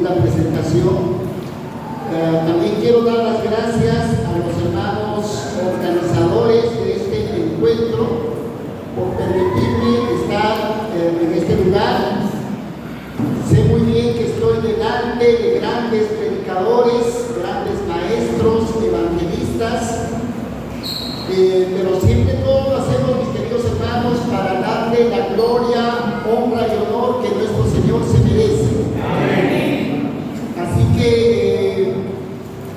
linda presentación. También quiero dar las gracias a los hermanos organizadores de este encuentro por permitirme estar en este lugar. Sé muy bien que estoy delante de grandes predicadores, grandes maestros, evangelistas, pero siempre todo lo hacemos, mis queridos hermanos, para darle la gloria, honra y honor que nuestro Señor se merece. Amén. Así que,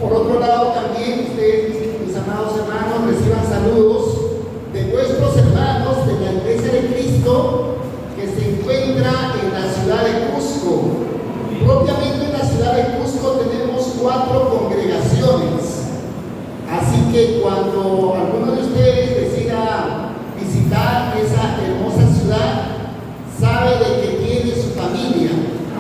por otro lado, también ustedes, mis amados hermanos, reciban saludos de vuestros hermanos de la Iglesia de Cristo que se encuentra en la ciudad de Cusco. Propiamente en la ciudad de Cusco tenemos 4 congregaciones. Así que cuando alguno de ustedes decida visitar esa hermosa ciudad, sabe de que tiene su familia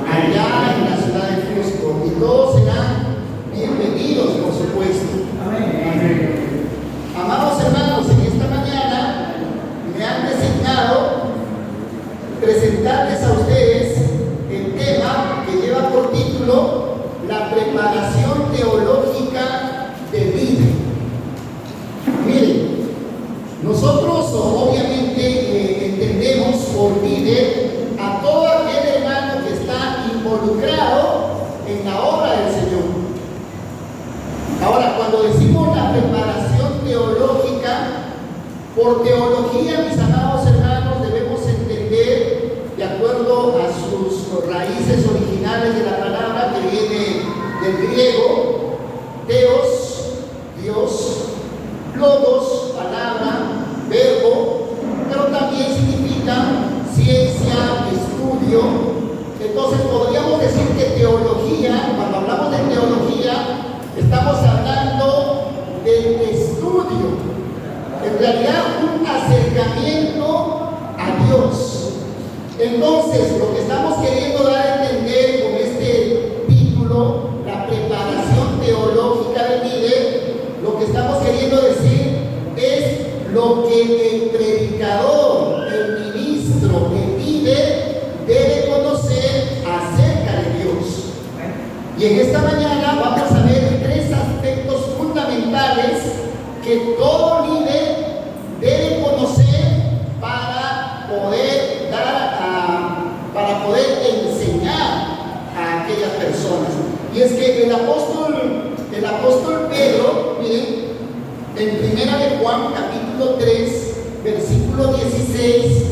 allá en la ciudad de Cusco, y todos serán bienvenidos, por supuesto. Amén. Amados hermanos, en esta mañana me han designado presentarles a ustedes el tema que lleva por título la preparación teológica del líder. Miren, nosotros obviamente entendemos por líder a todo aquel hermano que está involucrado en la obra del Señor. Ahora, cuando decimos la preparación teológica, por teología, mis amados hermanos, debemos entender, de acuerdo a sus raíces originales de la palabra, que viene del griego, Theos, Dios, Logos, palabra, verbo, pero también significa ciencia, estudio. Entonces podríamos decir que teología, cuando hablamos de teología, estamos hablando del estudio, en realidad un acercamiento a Dios. Entonces, lo que estamos queriendo dar a entender con este título, la preparación teológica del líder, lo que estamos queriendo decir es lo que el predicador, el ministro, el líder debe conocer acerca de Dios. Y en esta mañana vamos a ver 3 aspectos fundamentales que todo líder debe conocer para poder para poder enseñar a aquellas personas. Y es que el apóstol Pedro, miren, en Primera de Juan, capítulo 3, versículo 16,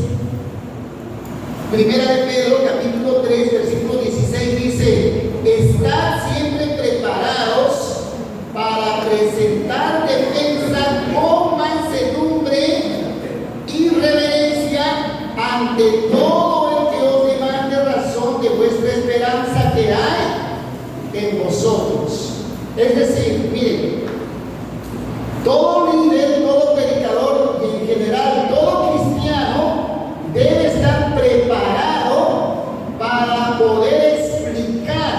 Primera de Pedro, capítulo 3, versículo 16, dice: estad siempre preparados para presentar defensa con mansedumbre y reverencia ante todo el que os demande razón de vuestra esperanza que hay en vosotros. Es decir, miren, todo líder, todo predicador y en general todo cristiano debe estar preparado para poder explicar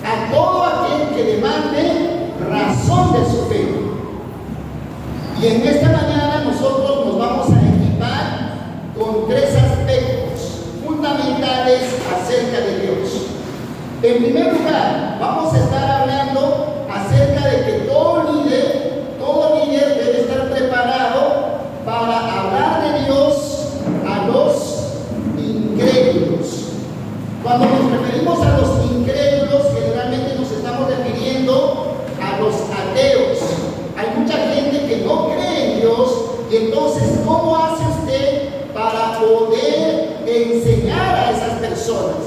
a todo aquel que demande razón de su fe. Y en esta mañana nosotros nos vamos a equipar con 3 aspectos fundamentales acerca de Dios. En primer lugar, vamos a estar hablando acerca de que todo líder debe estar preparado para hablar de Dios a los incrédulos. Cuando nos referimos a los incrédulos, generalmente nos estamos refiriendo a los ateos. Hay mucha gente que no cree en Dios, y entonces, ¿cómo hace usted para poder enseñar a esas personas?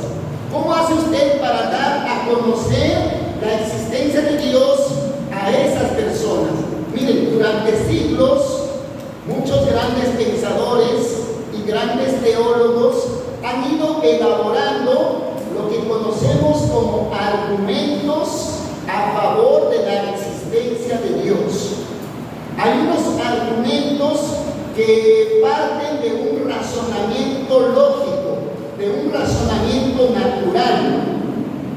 ¿Cómo hace usted para dar a conocer la existencia de Dios a esas personas? Miren, durante siglos, muchos grandes pensadores y grandes teólogos han ido elaborando lo que conocemos como argumentos a favor de la existencia de Dios. Hay unos argumentos que parten de un razonamiento lógico, de un razonamiento natural.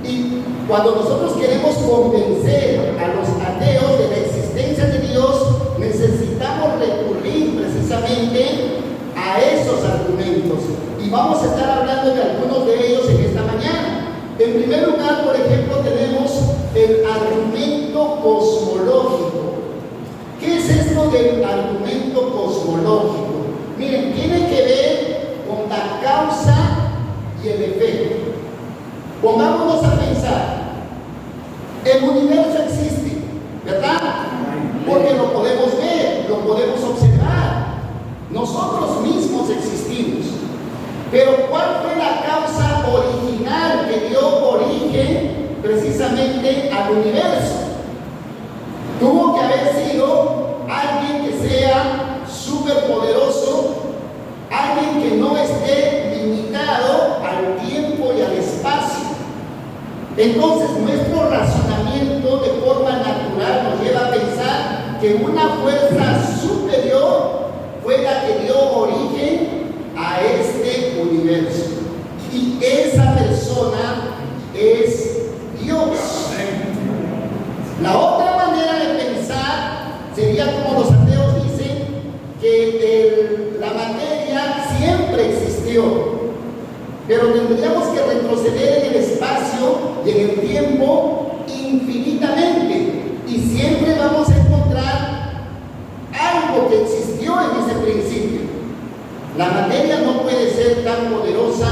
Y cuando nosotros queremos convencer a los ateos de la existencia de Dios, necesitamos recurrir precisamente a esos argumentos. Y vamos a estar hablando de algunos de ellos en esta mañana. En primer lugar, por ejemplo, tenemos el argumento cosmológico. ¿Qué es esto del argumento cosmológico? Miren, tiene que ver con la causa y el efecto. Pongámonos a pensar, el universo existe, ¿verdad? Porque lo podemos ver, lo podemos observar. Nosotros mismos existimos. Pero ¿cuál fue la causa original que dio origen precisamente al universo? Tuvo que haber sido alguien que sea superpoderoso, alguien que no esté limitado al tiempo y al espacio. Entonces nuestro razonamiento de forma natural nos lleva a pensar que una fuerza superior fue la que dio origen a este universo. Y esa persona es Dios. La otra manera de pensar sería como los ateos dicen, que la materia siempre existió, pero tendríamos que retroceder en el espacio y en el tiempo infinitamente, y siempre vamos a encontrar algo que existió en ese principio. La materia no puede ser tan poderosa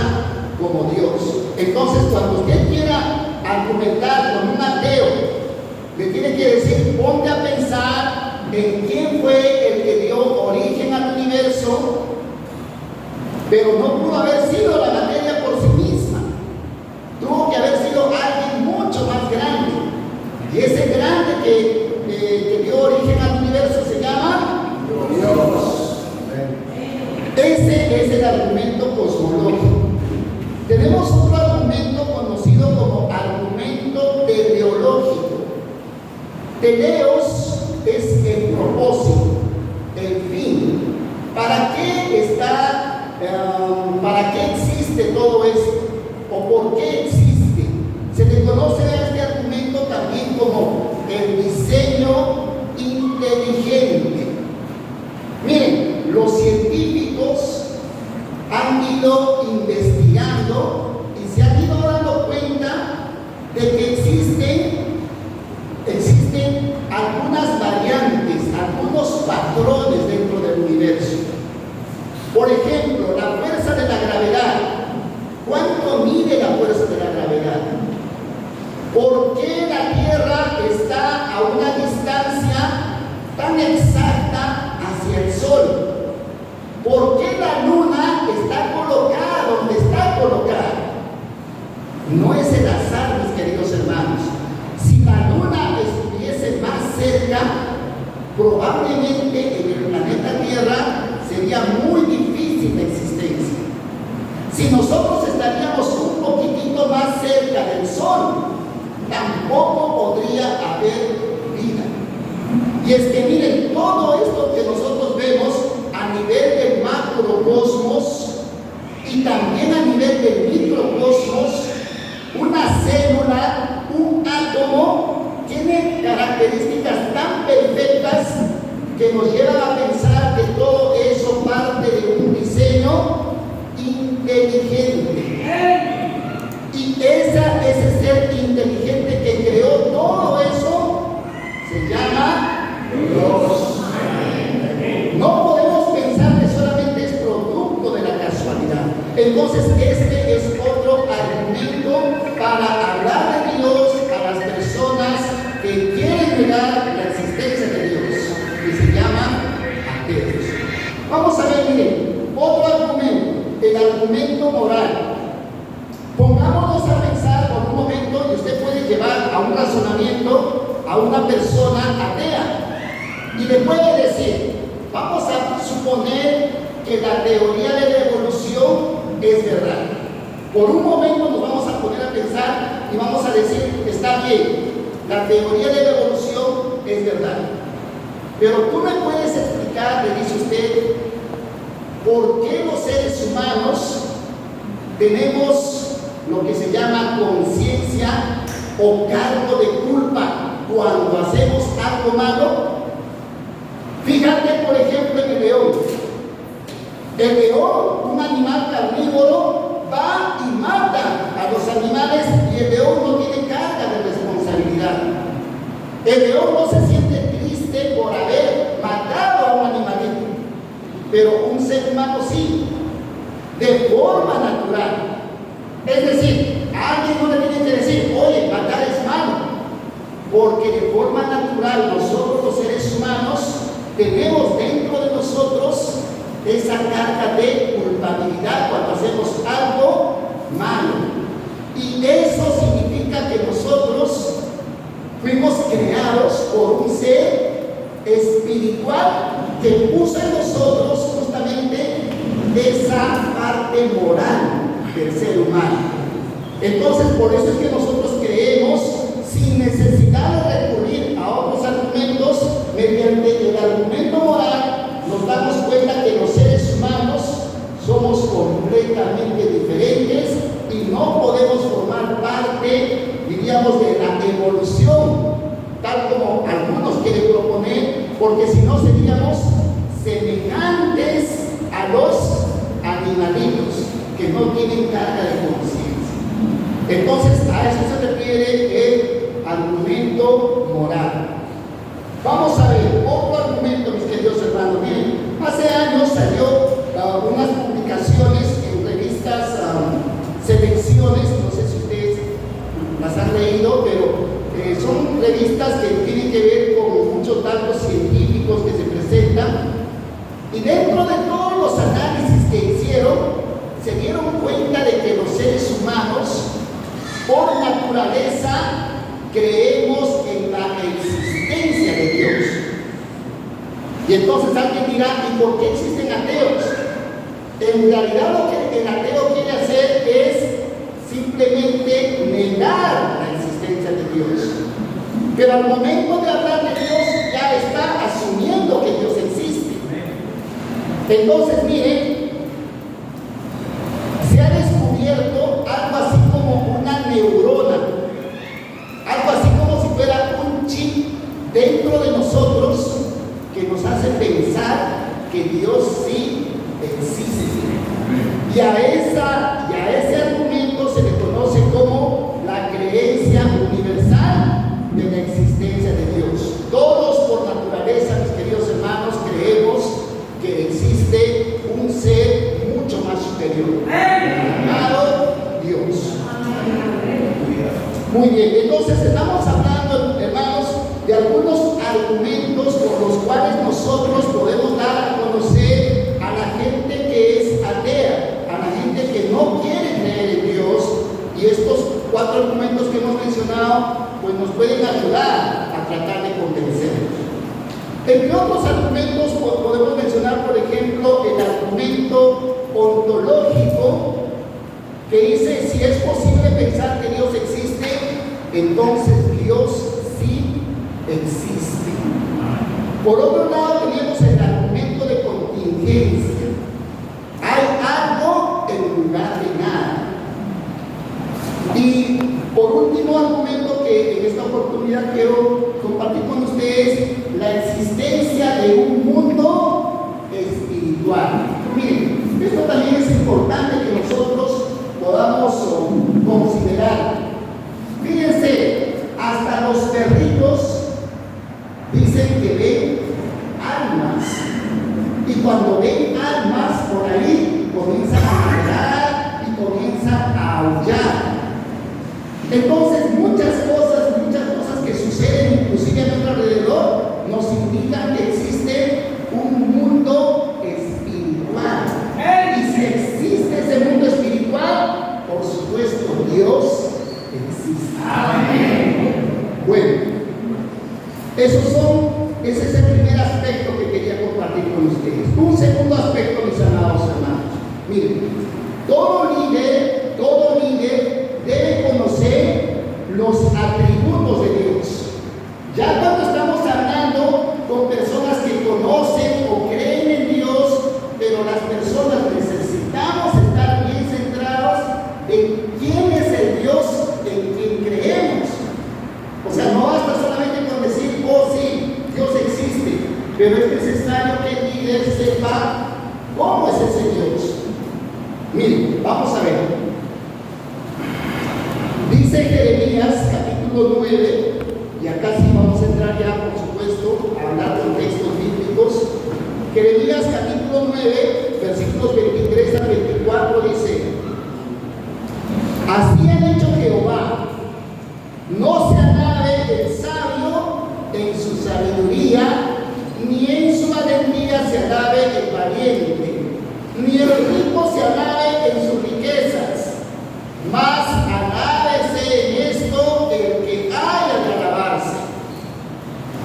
como Dios. Entonces, cuando usted quiera argumentar con un ateo, le tiene que decir, ponte a pensar en quién fue el que dio origen al universo, pero no pudo haber sido la materia por sí misma. Tuvo que haber sido alguien mucho más grande. Y ese grande que dio origen al universo se llama Dios. Ese es el argumento cosmológico. Tenemos otro argumento conocido como argumento teleológico. Teleos es el propósito, el fin. ¿Para qué existe todo esto? ¿O por qué existe? Se le conoce a este argumento también como el diseño inteligente. Miren, los científicos han ido investigando y se han ido dando cuenta de que existen algunas variantes, algunos patrones dentro del universo. Por ejemplo, la fuerza de la gravedad. ¿Cuánto mide la fuerza de la gravedad? ¿Por qué la Tierra está a una distancia tan exacta hacia el Sol? ¿Por qué la Luna está colocada donde está colocada? No es el azar, mis queridos hermanos. Si la Luna estuviese más cerca, probablemente en el planeta Tierra sería muy difícil la existencia. Si nosotros estaríamos un poquitito más cerca del Sol, tampoco podría haber vida. Y es que miren, todo esto que nosotros vemos a nivel del macrocosmos y también a nivel del microcosmos, una célula, un átomo, tiene características tan perfectas que nos llevan a pensar que todo eso parte de un diseño inteligente. Y ese ser inteligente que creó todo eso se llama Dios. No podemos pensar que solamente es producto de la casualidad. Entonces este es otro argumento para hablar de Dios a las personas que quieren negar la existencia de Dios, que se llaman ateos. Vamos a ver, miren, otro argumento, el argumento moral. Pongámonos a pensar por un momento, y usted puede llevar a un razonamiento a una persona atea y le puede decir, vamos a suponer que la teoría de la evolución es verdad. Por un momento nos vamos a poner a pensar y vamos a decir, está bien, la teoría de la evolución es verdad. Pero tú me puedes explicar, le dice usted, por qué los seres humanos tenemos lo que se llama conciencia o cargo de culpa cuando hacemos algo malo. Fíjate, por ejemplo, en el león. El león, un animal carnívoro, va y mata a los animales y el león no tiene carga de responsabilidad. El león no se siente triste por haber matado a un animalito, pero un ser humano sí, de forma natural. Es decir, a alguien no le tiene que decir, oye, matar es malo, porque de forma natural nosotros los seres humanos tenemos dentro de nosotros esa carga de culpabilidad cuando hacemos algo malo. Y eso significa que nosotros fuimos creados por un ser espiritual que puso en nosotros justamente esa parte moral del ser humano. Entonces, por eso es que nosotros creemos, sin necesidad de recurrir a otros argumentos, mediante el argumento moral, nos damos cuenta que los seres humanos somos completamente diferentes y no podemos formar parte, diríamos, de la evolución, tal como algunos quieren proponer, porque si no seríamos semejantes a los animalitos que no tienen carga de conciencia. Entonces, a eso se refiere el argumento moral. Vamos a ver otro argumento, mis queridos hermanos. Miren, hace años salió unas publicaciones en revistas, selecciones, no sé si ustedes las han leído, pero son revistas que tienen que ver con muchos datos científicos que se presentan, y dentro de todos los análisis que hicieron, se dieron cuenta de que los seres humanos, por naturaleza, creemos en la existencia de Dios. Y entonces alguien dirá, ¿y por qué existen ateos? En realidad lo que el ateo quiere hacer es simplemente negar la existencia de Dios. Pero al momento de hablar de Dios ya está asumiendo que Dios existe. Entonces, miren, se ha descubierto algo así como una neurona, algo así como si fuera un chip dentro de nosotros que nos hace pensar que Dios sí existe. Y a ese argumento se le conoce como la creencia universal de la existencia de Dios. Todos por naturaleza, mis queridos hermanos, creemos que existe un ser mucho más superior, llamado Dios. Muy bien, entonces estamos hablando, hermanos, de algunos argumentos por los cuales nosotros podemos dar a conocer a la gente que es atea, a la gente que no quiere creer en Dios, y estos 4 argumentos que hemos mencionado pues nos pueden ayudar a tratar de convencerlos. Entre otros argumentos podemos mencionar, por ejemplo, el argumento ontológico, que dice, si es posible pensar que Dios existe, entonces Dios sí existe. Por otro lado, tenemos el argumento de contingencia. Hay algo en lugar de nada. Y por último argumento que en esta oportunidad quiero compartir con ustedes, la existencia de un mundo espiritual. Miren, esto también es importante que nosotros podamos considerar. Fíjense, hasta los perritos dicen que ven almas, y cuando ven almas por ahí comienzan a ladrar y comienzan a aullar. Entonces muchas cosas que suceden inclusive a nuestro alrededor nos indican que existe un mundo espiritual. Y si existe ese mundo espiritual, por supuesto Dios existe. Amén. Bueno, ese es el primer aspecto que quería compartir con ustedes. Un segundo aspecto, mis amados hermanos. Miren, todo líder debe conocer los atributos de Dios. Ya cuando estamos hablando con personas que conocen o creen en Dios, pero las personas necesitamos estar bien centrados en quién es el Dios en quien creemos. O sea, no basta solamente con decir, oh sí, Dios existe, pero es necesario que el líder sepa cómo es ese Dios. Miren, vamos a ver. Dice Jeremías capítulo 9, y acá sí vamos a entrar ya, por supuesto, a hablar con textos bíblicos. Jeremías capítulo 9, versículos 23 a 24 dice: así ha dicho Jehová, no se alabe el sabio en su sabiduría, ni en su valentía se alabe el valiente, ni el rico se alabe en sus riquezas, mas alábese en esto el que haya de alabarse,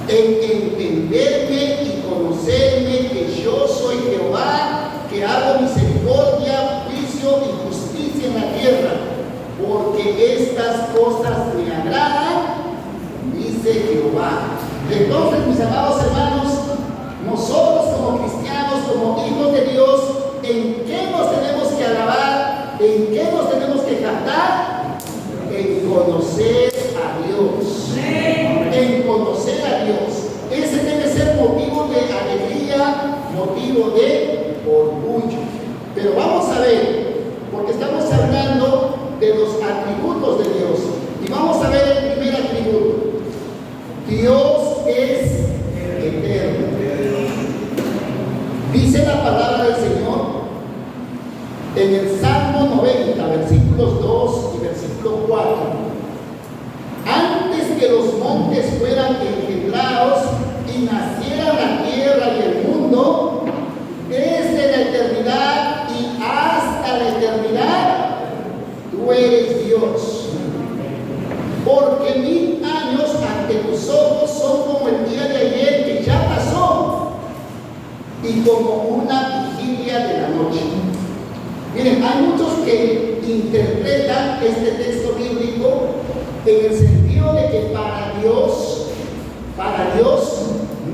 en entenderme y conocerme que yo soy Jehová, que hago misericordia, juicio y justicia en la tierra, porque estas cosas me agradan, dice Jehová. Entonces, mis amados hermanos, nosotros como cristianos, como hijos de Dios, ¿en qué nos tenemos que alabar? ¿En qué nos tenemos que cantar? En conocer a Dios. En conocer a Dios. Ese debe ser motivo de alegría, motivo de orgullo. Pero vamos a ver, porque estamos hablando de los atributos de Dios. Y vamos a ver el primer atributo. Dios es eterno. Dice la palabra del Señor en el Salmo 90, versículos 2 y versículo 4. Antes que los montes fueran engendrados y naciera la tierra y el mundo, desde la eternidad y hasta la eternidad, tú eres Dios. Porque 1000 años ante tus ojos son como el día de ayer que ya pasó, y como una vigilia de la noche. Miren, hay muchos que interpretan este texto bíblico en el sentido de que para Dios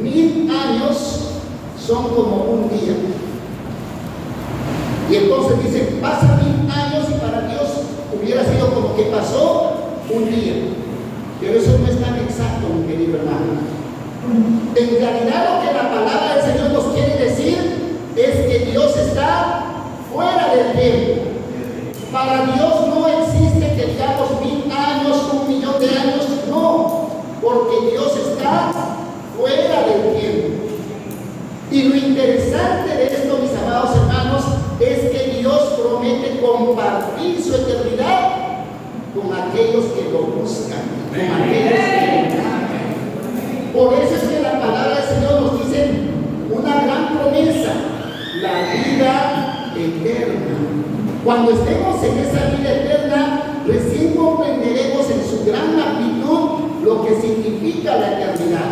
1000 años son como un día. Y entonces dicen, pasan 1000 años y para Dios hubiera sido como que pasó un día. Pero eso no es tan exacto, mi querido hermano. En realidad lo que la palabra del Señor nos quiere decir es que Dios está fuera del tiempo. Para Dios no existe que digamos 1000 años, 1.000.000 de años, no, porque Dios está fuera del tiempo. Y lo interesante de esto, mis amados hermanos, es que Dios promete compartir su eternidad con aquellos que lo buscan, con aquellos que lo aman. Por eso es que la palabra del Señor nos dice una gran promesa, la vida eterna. Cuando estemos en esa vida eterna, recién comprenderemos en su gran magnitud lo que significa la eternidad.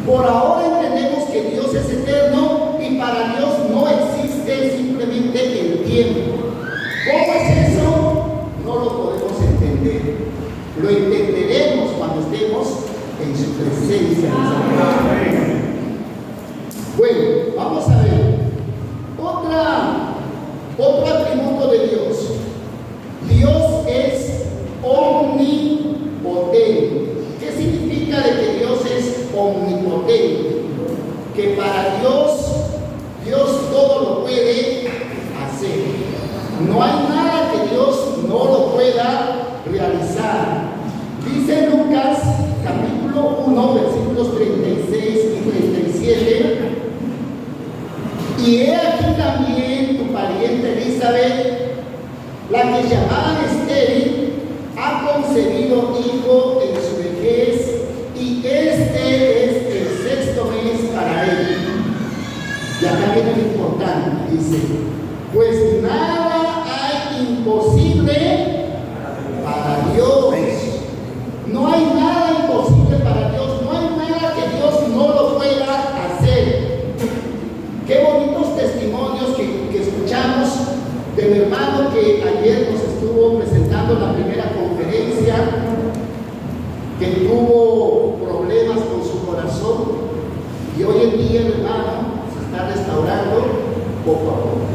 Por ahora entendemos que Dios es eterno y para Dios no existe simplemente el tiempo. ¿Cómo es eso? No lo podemos entender. Lo entenderemos cuando estemos en su presencia. Bueno, vamos a ver otro atributo de Dios. Dios es omnipotente. ¿Qué significa de que Dios es omnipotente? Que para Dios todo lo puede hacer. No hay nada que Dios no lo pueda realizar. Dice Lucas capítulo 1, versículos 36 y 37. Y he aquí también tu pariente Elizabeth, la que llamaban estéril, ha concebido hijo en su vejez, y este es el 6º mes para él. Y acá viene lo importante, dice, pues nada hay imposible para Dios. No hay nada imposible para Dios, no hay nada que Dios no lo pueda hacer. Qué bonitos testimonios que escuchamos del hermano que ayer nos estuvo presentando la primera conferencia, que tuvo problemas con su corazón y hoy en día el hermano se está restaurando poco a poco.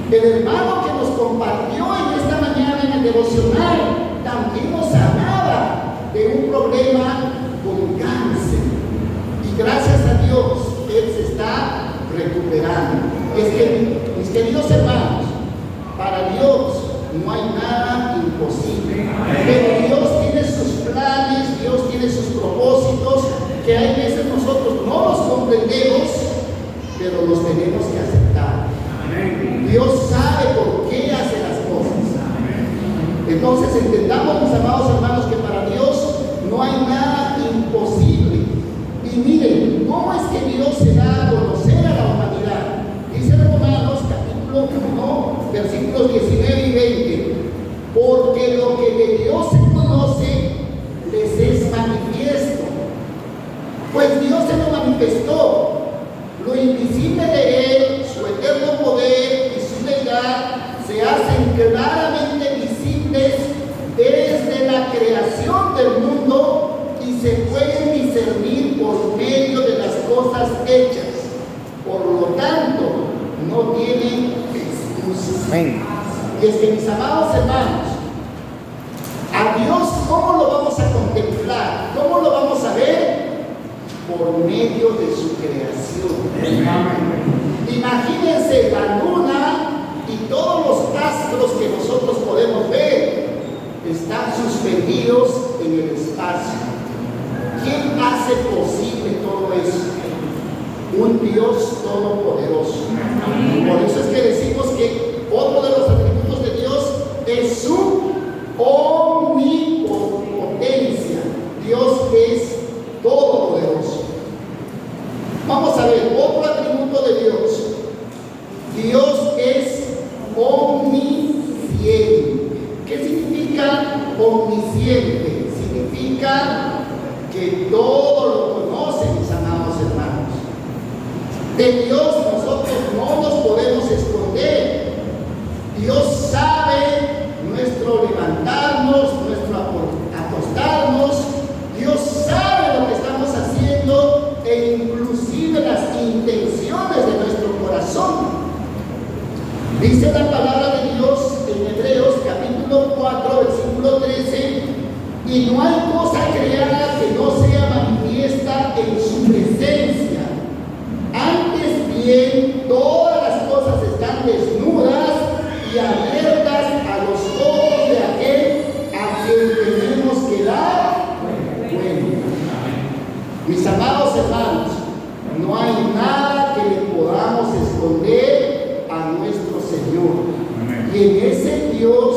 El hermano que nos compartió en esta mañana en el devocional también nos hablaba de un problema con cáncer y gracias a Dios él se está recuperando. Es que, mis queridos hermanos, para Dios no hay nada imposible. Pero Dios tiene sus planes, Dios tiene sus propósitos, que hay veces nosotros no los comprendemos, pero los tenemos que aceptar. Dios sabe por qué hace las cosas. Entonces entendamos, mis amados hermanos, que para Dios no hay nada imposible. Y miren, ¿cómo es que Dios se da a conocer a la humanidad? Dice Romanos capítulo 1, versículos 19 y 20. Porque lo que de Dios se conoce les es manifiesto. Pues Dios se lo manifestó. Lo invisible de Él, su eterno poder y su deidad se hacen claramente visibles desde la creación del mundo y se pueden discernir por medio de las cosas hechas. Por lo tanto, no tienen excusas. Y es que, mis amados hermanos, a Dios, ¿cómo lo vamos a contemplar? ¿Cómo lo vamos a ver? Por medio de su creación. Imagínense la luna y todos los astros que nosotros podemos ver están suspendidos en el espacio. ¿Quién hace posible todo eso? Un Dios todopoderoso. Por eso es que decimos que otro de los atributos de Dios es su omnipotencia. Dios es todopoderoso. Vamos a ver, otro atributo de Dios. Dios es omnisciente. ¿Qué significa omnisciente? Significa que todo lo conoce, mis amados hermanos. De Dios nosotros no nos podemos esconder. Dios sabe nuestro levantarnos, nuestro acostarnos. Dios sabe lo que estamos haciendo e inclusive las intenciones de nuestro corazón. Dice la palabra de Dios en Hebreos capítulo 4, versículo 13, y no hay cosa creada que no sea manifiesta en su presencia. Antes bien, todas las cosas están desnudas y abiertas a los ojos de aquel a quien tenemos que dar cuenta. Mis amados hermanos, no hay nada que le podamos esconder a nuestro Señor. Y en ese Dios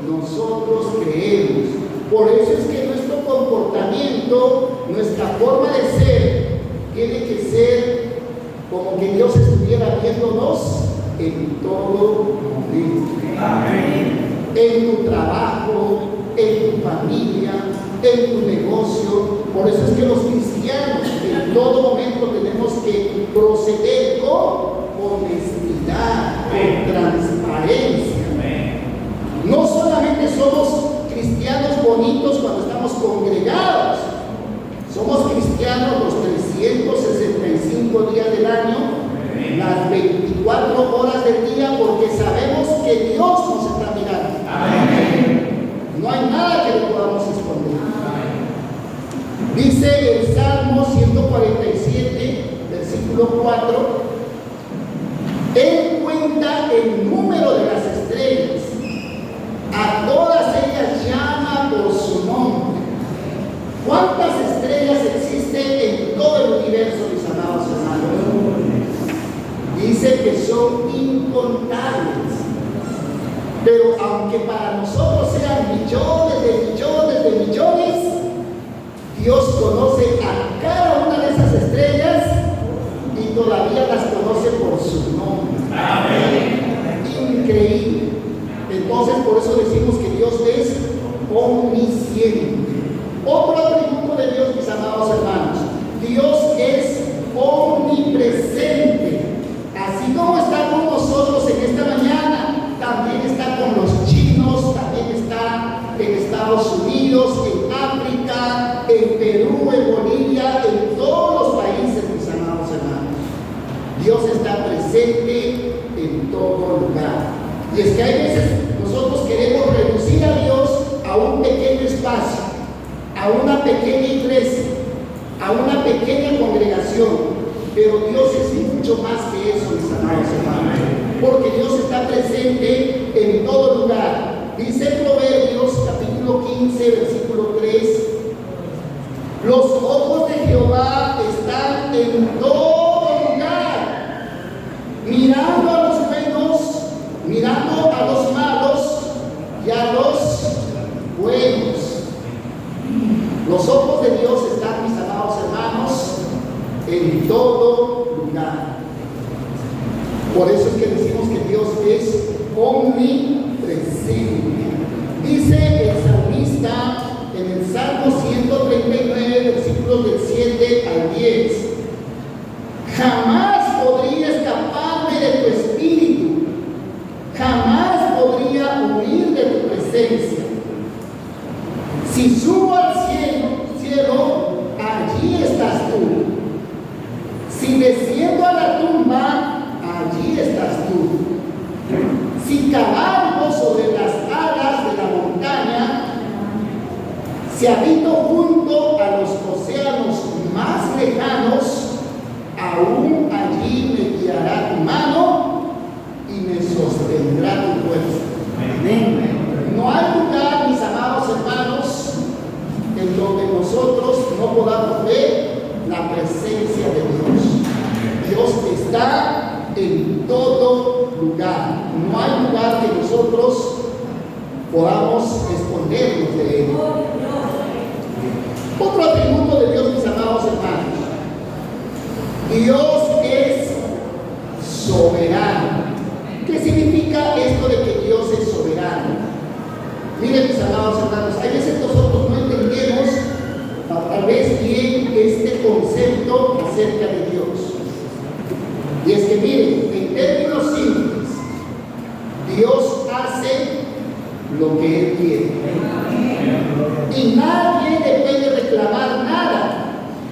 nosotros creemos. Por eso es que nuestro comportamiento, nuestra forma de ser, tiene que ser como que Dios estuviera viéndonos en todo momento. En tu trabajo, en tu familia, en tu negocio. Por eso es que los cristianos en todo momento tenemos que proceder con honestidad, con transparencia. No solamente somos cristianos bonitos cuando estamos congregados, somos cristianos los 365 días del año, las 24 horas del día, porque sabemos que Dios nos está mirando. No hay nada que le podamos esconder. Dice el Salmo 147, versículo 4, Él cuenta el número de las estrellas, a todas ellas llama por su nombre. ¿Cuántas estrellas existen en todo el universo, mis amados hermanos? Dice que son incontables. Pero aunque para nosotros sean millones de millones de millones, Dios conoce a cada una de esas estrellas y todavía las conoce por su nombre. Increíble. Entonces, por eso decimos que Dios es omnisciente. Otro atributo de Dios, mis amados hermanos, Dios es omnipresente. Así como está con nosotros en esta mañana, también está con los chinos, también está en Estados Unidos, en África, en Perú, en Bolivia, en todos los países, mis amados hermanos. Dios está presente en todo lugar. Y es que hay veces nosotros queremos reducir a Dios a un pequeño espacio, a una pequeña iglesia, a una pequeña congregación. Pero Dios es mucho más que eso, mis amados hermanos. Porque Dios está presente en todo lugar. Dice Proverbios capítulo 15, versículo 3, los ojos de Jehová están en todo lugar, mirando a los buenos, mirando a los malos y a los buenos. Los ojos de Dios están, mis amados hermanos, en todo lugar. Por eso es que decimos que Dios es omnipresente. Dice el salmista en el Salmo 139, versículos del 7 al 10: jamás podría escaparme de tu espíritu, jamás podría huir de tu presencia. Si subo al cielo, allí estás tú. Si desciendo a la tumba, allí estás tú. Si cabalgo sobre las alas de la montaña, si habito junto a los océanos más lejanos, aún allí me guiará tu mano y me sostendrá tu fuerza. Amén. No hay lugar, mis amados hermanos, en donde nosotros no podamos ver la presencia de Dios. Dios está en todo lugar. No hay lugar que nosotros podamos escondernos de Él. Otro atributo de Dios, mis amados hermanos: Dios es soberano. ¿Qué significa esto de que Dios es soberano? Miren, mis amados hermanos, a veces nosotros no entendemos tal vez bien este concepto acerca de Dios. Y es que miren, en términos simples, Dios hace lo que Él quiere. Y nadie le puede reclamar nada.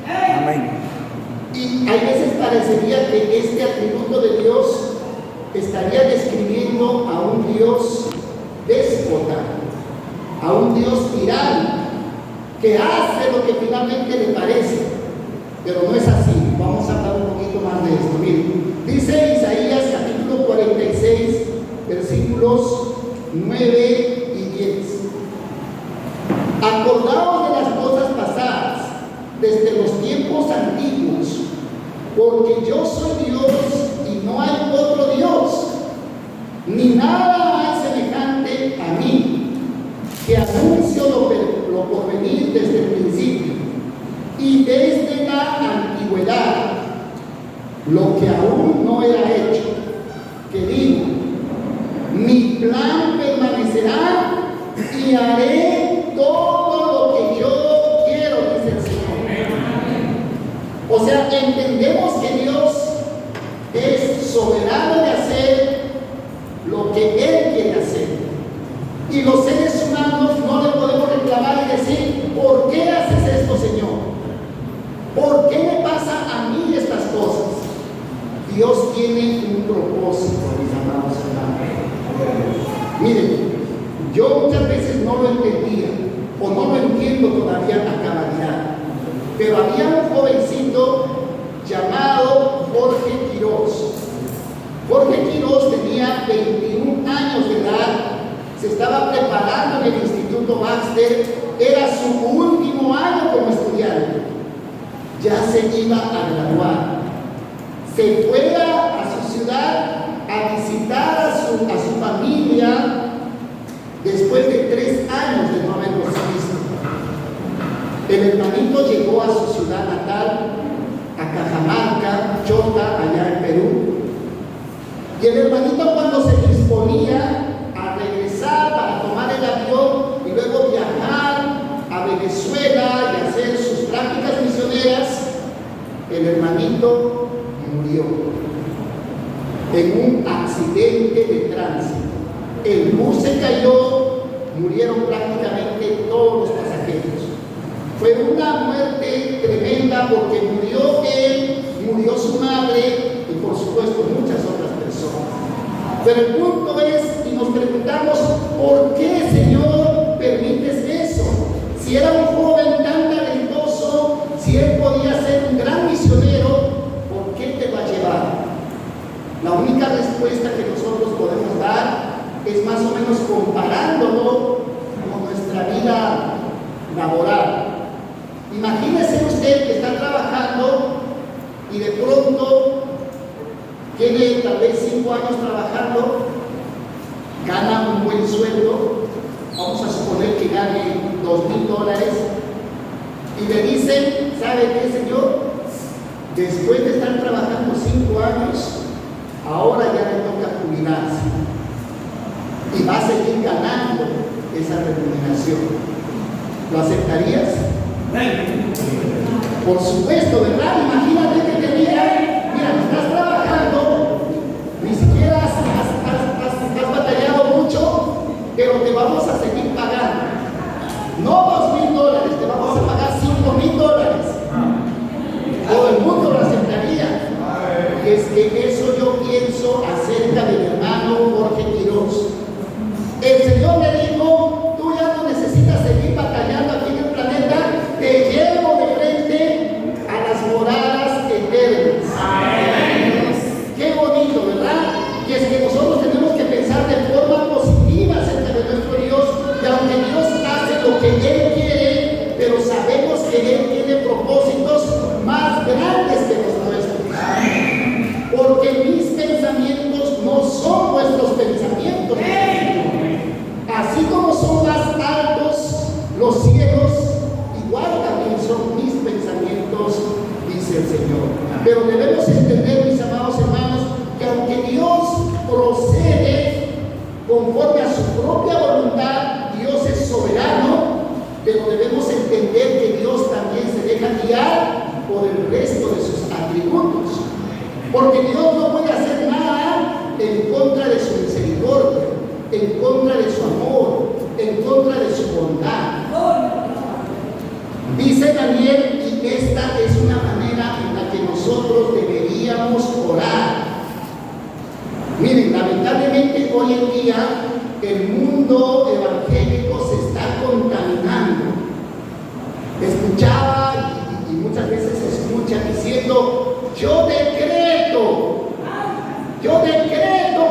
Amén. Y a veces parecería que este atributo de Dios estaría describiendo a un Dios déspota, a un Dios tirano, que hace lo que finalmente le parece. Pero no es así. Vamos a hablar un poquito más de esto. Miren, dice Isaías capítulo 46, versículos 9 y 10. Acordaos de las cosas pasadas, desde los tiempos antiguos, porque yo soy Dios y no hay otro Dios, ni nada hay semejante a mí, que anuncio lo porvenir desde el principio y desde la antigüedad, lo que aún no era hecho, que digo, mi plan permanecerá y haré todo lo que yo quiero, dice el Señor. O sea, entendemos que Dios es soberano de hacer lo que Él quiere hacer. Y los seres humanos no le podemos reclamar y decir, ¿por qué haces esto, Señor? ¿Por qué me pasa a mí estas cosas? Dios tiene un propósito, mis amados hermanos. Miren, yo muchas veces no lo entendía o no lo entiendo todavía a cabalidad, pero había un jovencito llamado Jorge Quirós. Jorge Quirós tenía 21 años de edad, se estaba preparando en el Instituto Baxter, era su último año como estudiante, ya se iba a graduar. Se fue a su ciudad a visitar a su familia después de 3 años de no haberlos visto. El hermanito llegó a su ciudad natal, a Cajamarca, Chota, allá en Perú. Y el hermanito, cuando se disponía a regresar para tomar el avión y luego viajar a Venezuela y hacer sus prácticas misioneras, el hermanito murió en un accidente de tránsito. El bus se cayó, murieron prácticamente todos los pasajeros. Fue una muerte tremenda porque murió él, murió su madre y por supuesto muchas otras personas. Pero el punto es, y nos preguntamos, ¿por qué, Señor, permites eso? Si era un joven tan talentoso, si él podía ser un gran misionero, ¿por qué te va a llevar? La única respuesta que nosotros podemos dar es más o menos comparándolo con nuestra vida laboral. Imagínese usted que está trabajando y de pronto tiene tal vez 5 años trabajando, gana un buen sueldo, vamos a suponer que gane $2,000, y le dicen, ¿sabe qué, señor? Después de estar trabajando 5 años, ahora ya le toca jubilarse y va a seguir ganando esa remuneración. ¿Lo aceptarías? Por supuesto, ¿verdad? Imagínate que te digan, mira, estás trabajando, ni siquiera has batallado mucho, pero te vamos a seguir pagando. No $2,000, te vamos a pagar $5,000. Todo el mundo lo aceptaría. Y es que eso yo pienso acerca de mi hermano Jorge Quiroz. El Señor le dijo, tú ya no necesitas seguir batallando aquí en el planeta, te llevo de frente a las moradas eternas. Qué bonito, ¿verdad? Y es que nosotros tenemos que pensar de forma positiva acerca de nuestro Dios, que aunque Dios hace lo que Él quiere, pero sabemos que Él tiene propósitos más grandes que los nuestros. Porque mis pensamientos no son vuestros pensamientos. Así como son más altos los cielos, igual también son mis pensamientos, dice el Señor. Pero debemos entender, mis amados hermanos, que aunque Dios procede conforme a su propia voluntad, Dios es soberano, pero debemos entender que Dios también se deja guiar por el resto de sus atributos. Porque Dios no puede hacer nada en contra de su misericordia, en contra de su amor, en contra de su bondad. Dice Daniel, y esta es una manera en la que nosotros deberíamos orar. Miren, lamentablemente hoy en día el mundo evangélico se está contaminando. Escuchaba y muchas veces se escucha diciendo, yo decreto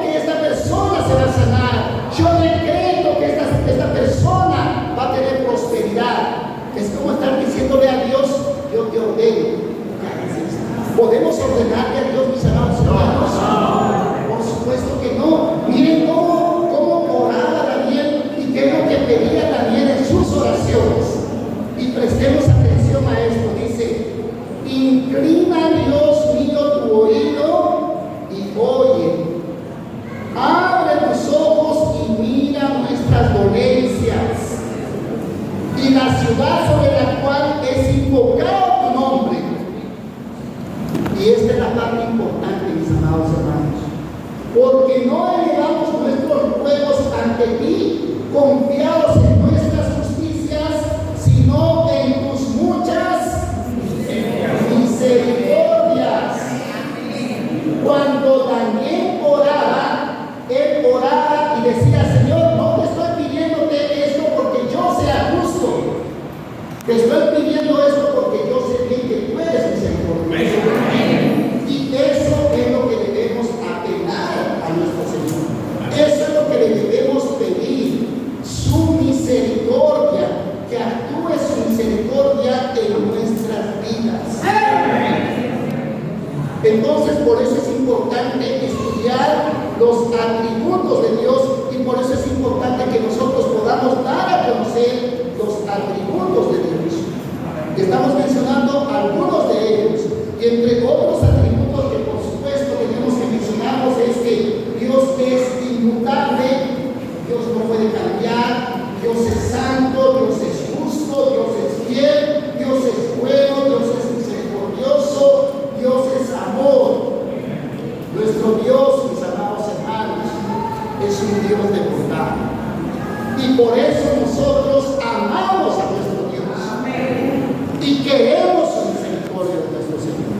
que esta persona se va a sanar, yo decreto que esta persona va a tener prosperidad. Es como estar diciéndole a Dios, yo te ordeno. ¿Podemos ordenarle a Dios, mis amados hermanos? Por supuesto que no. Miren cómo oraba Daniel y qué es lo que pedía Daniel en sus oraciones. Y prestemos atención a esto. Dice, inclina, Dios mío, tu oído y oye. Abre tus ojos y mira nuestras dolencias y la ciudad sobre la cual es invocado tu nombre. Y esta es la parte importante, mis amados hermanos, porque no elevamos nuestros ruegos ante ti confiados en nuestras justicias, sino en tus muchas misericordias. Cuando Daniel oraba, él oraba y decía, Señor, no te estoy pidiéndote esto porque yo sea justo, te estoy pidiendo esto porque yo sé bien que tú eres misericordioso. Y eso es lo que debemos apelar a nuestro Señor. Eso es lo que le debemos pedir, su misericordia, que actúe su misericordia en nuestras vidas. Entonces, por eso es importante estudiar los atributos de Dios y por eso es importante que nosotros podamos dar a conocer los atributos de Dios. Estamos mencionando algunos de ellos y entre otros atributos que por supuesto tenemos que mencionarlos es que Dios es inmutable, Dios no puede cambiar, Dios es santo, Dios es justo, Dios es fiel, Dios es bueno, Dios es misericordioso, Dios es amor. Nuestro Dios, mis amados hermanos, es un Dios de bondad. Y por eso nosotros amamos a nuestro Dios. Y queremos su misericordia de nuestro Señor.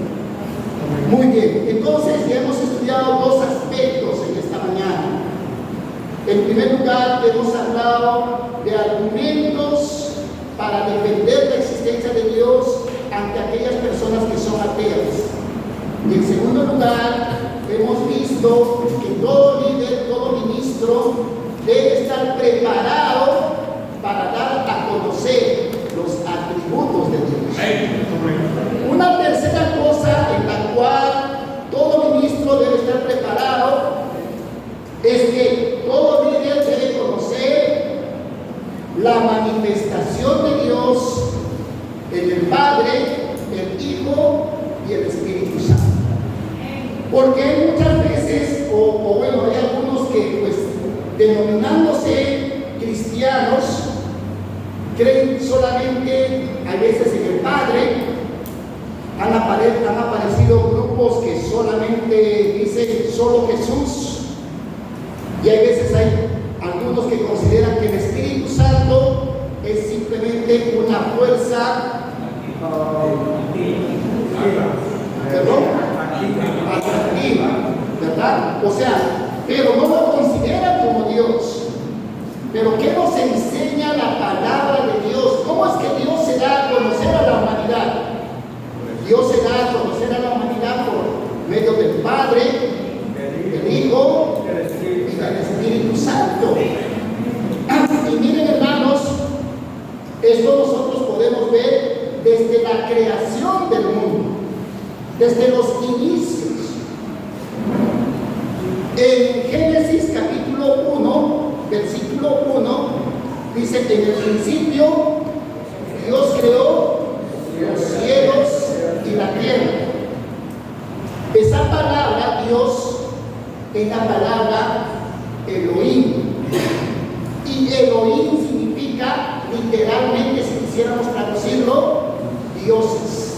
Muy bien, entonces ya hemos estudiado dos aspectos en esta mañana. En primer lugar, hemos hablado de argumentos para defender la existencia de Dios ante aquellas personas que son ateas. Y en segundo lugar, hemos visto que todo líder, todo ministro debe estar preparado para dar a conocer los atributos de Dios. Una tercera cosa en la cual todo ministro debe estar preparado es que todo líder debe conocer la manifestación de Dios en el Padre, el Hijo y el Espíritu Santo. Porque hay muchas veces, o bueno, hay algunos que pues denominándose cristianos creen solamente, a veces en el Padre. Han aparecido grupos que solamente dicen solo Jesús, y hay veces hay algunos que consideran que el Espíritu Santo es simplemente una fuerza atractiva, ¿verdad? O sea, pero no lo consideran como Dios. Pero ¿qué nos enseña la palabra de Dios? ¿Cómo es que Dios se da a conocer a la humanidad? Dios se da a conocer a la humanidad por medio del Padre, del Hijo y del Espíritu Santo. Y miren, hermanos, esto nosotros podemos ver desde la creación del mundo, desde los inicios. En Génesis capítulo 1, versículo 1, dice: en el principio Dios creó los cielos y la tierra. Esa palabra Dios es la palabra Elohim, y Elohim significa literalmente, si quisiéramos traducirlo, dioses.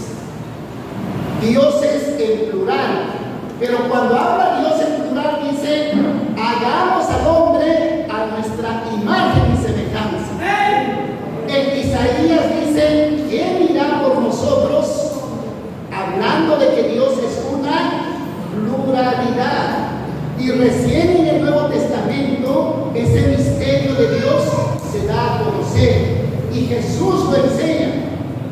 Dioses en plural. Pero cuando habla Dios en plural dice: hagamos al hombre a nuestra imagen y semejanza. En Isaías dice: ¿quién irá por nosotros? Hablando de que Dios es una pluralidad. Y recién en el Nuevo Testamento ese misterio de Dios se da a conocer, y Jesús lo enseña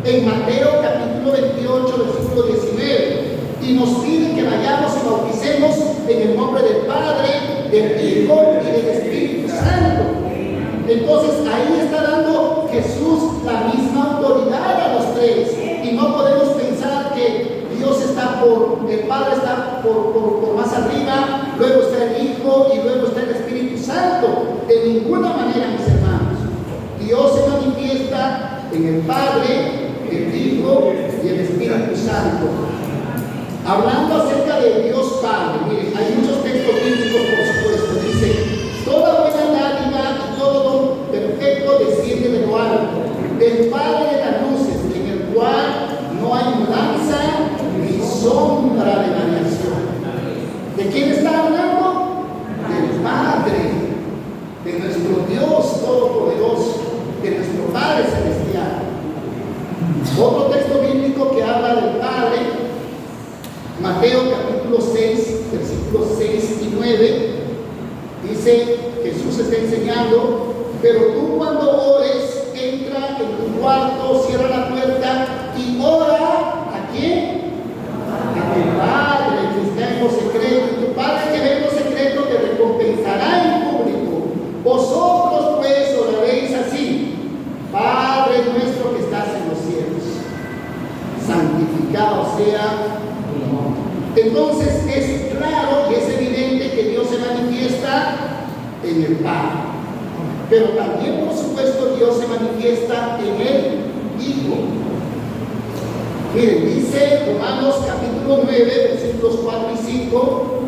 en Mateo capítulo 28, versículo 19, y nos pide que vayamos y bauticemos en el nombre del Padre, del Hijo y del Espíritu Santo. Entonces ahí está dando Jesús la misma autoridad a los tres, y no podemos pensar que Dios está el Padre está por más arriba, luego está el Hijo y luego está el Espíritu Santo. De ninguna manera, mis hermanos. Dios se manifiesta en el Padre, el Hijo y el Espíritu Santo. Hablando acerca de Dios Padre, miren, hay muchos textos bíblicos, por supuesto. Dice: toda buena dádiva y todo don perfecto desciende de lo alto, del Padre de las luces, en el cual no hay mudanza ni sombra de variación. ¿De quién está hablando? Del Padre, de nuestro Dios todopoderoso, de nuestro Padre celestial. Otro texto bíblico que habla del Padre, Mateo capítulo 6, versículos 6 y 9, dice: Jesús está enseñando: pero tú cuando ores, entra en tu cuarto, cierra la puerta y ora. ¿A quién? A tu Padre que está en lo secreto, y tu Padre que ve en lo secreto te recompensará en público. Vosotros pues oraréis así: Padre nuestro que estás en los cielos, santificado sea tu nombre. Entonces es claro y es evidente que Dios se manifiesta en el Padre, pero también, por supuesto, Dios se manifiesta en el Hijo. Miren, dice Romanos capítulo 9, versículos 4 y 5,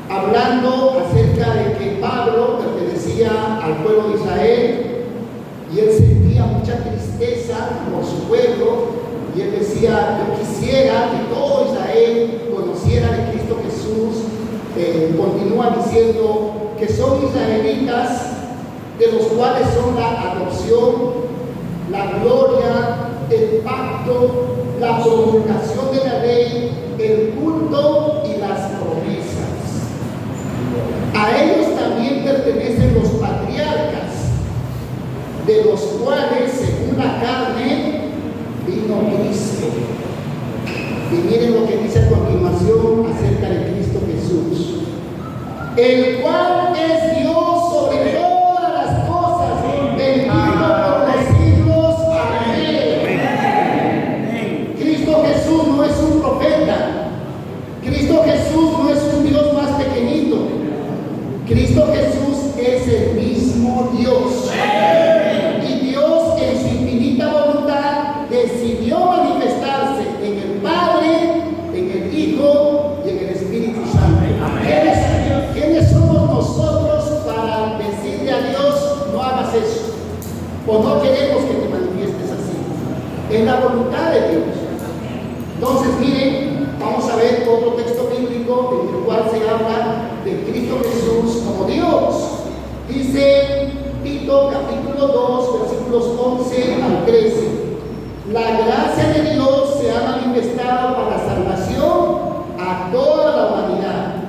hablando acerca de que Pablo pertenecía al pueblo de Israel y él sentía mucha tristeza por su pueblo, y él decía: yo quisiera que todo Israel conociera de Cristo Jesús. Continúa diciendo que son israelitas, de los cuales son la adopción, la gloria, el pacto, la promulgación de la ley, el culto y las promesas. A ellos también pertenecen los patriarcas, de los cuales, según la carne, vino Cristo. Y miren lo que dice a continuación acerca de Cristo Jesús: el cual es Dios sobre todo, o no queremos que te manifiestes así. Es la voluntad de Dios. Entonces, miren, vamos a ver otro texto bíblico en el cual se habla de Cristo Jesús como Dios. Dice Tito capítulo 2, versículos 11 al 13. La gracia de Dios se ha manifestado para salvación a toda la humanidad,